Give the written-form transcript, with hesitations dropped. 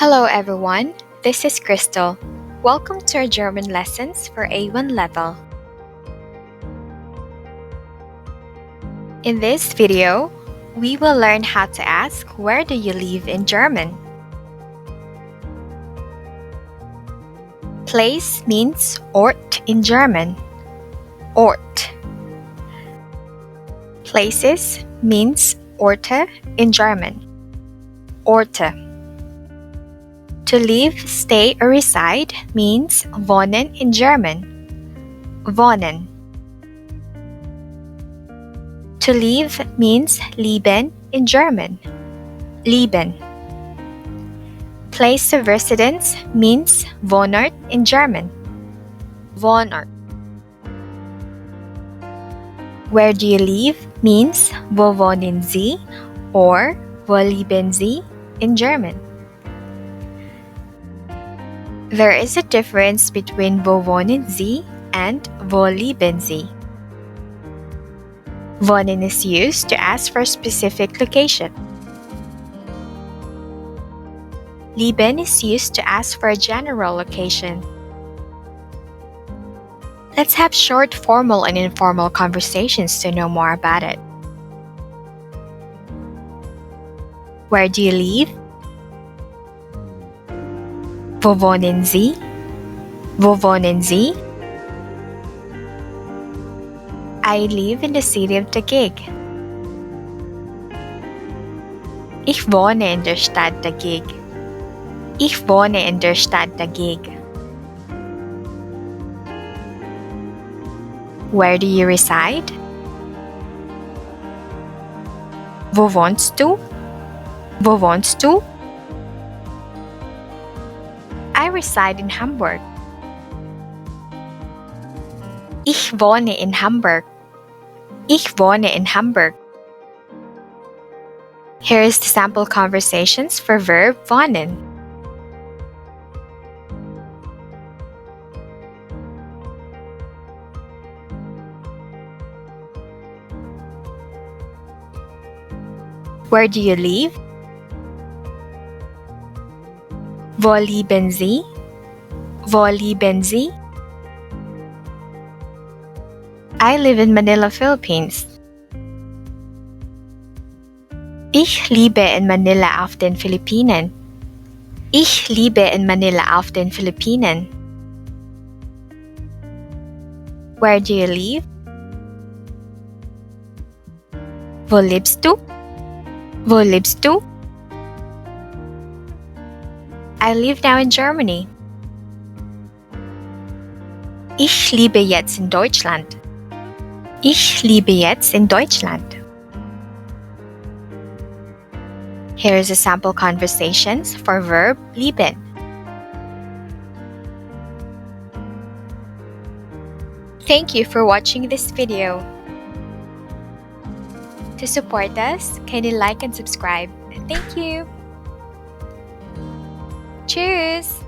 Hello everyone, this is Crystal. Welcome to our German lessons for A1 level. In this video, we will learn how to ask where do you live in German. Place means Ort in German. Ort. Places means Orte in German. Orte. To live, stay, or reside means wohnen in German. Wohnen. To live means leben in German. Leben. Place of residence means Wohnort in German. Wohnort. Where do you live means wo wohnen Sie or wo leben Sie in German. There is a difference between wo wohnen Sie and wo leben Sie. Wohnen is used to ask for a specific location. Leben is used to ask for a general location. Let's have short formal and informal conversations to know more about it. Where do you live? Wo wohnen Sie? Wo wohnen Sie? I live in the city of Daghang. Ich wohne in der Stadt Daghang. Ich wohne in der Stadt Daghang. Where do you reside? Wo wohnst du? Wo wohnst du? I reside in Hamburg. Ich wohne in Hamburg. Ich wohne in Hamburg. Here is the sample conversations for verb wohnen. Where do you live? Wo leben Sie? Wo leben Sie? I live in Manila, Philippines. Ich lebe in Manila auf den Philippinen. Ich lebe in Manila auf den Philippinen. Where do you live? Wo lebst du? Wo lebst du? I live now in Germany. Ich lebe jetzt in Deutschland. Ich lebe jetzt in Deutschland. Here is a sample conversations for verb leben. Thank you for watching this video. To support us, kindly like and subscribe. Thank you. Cheers!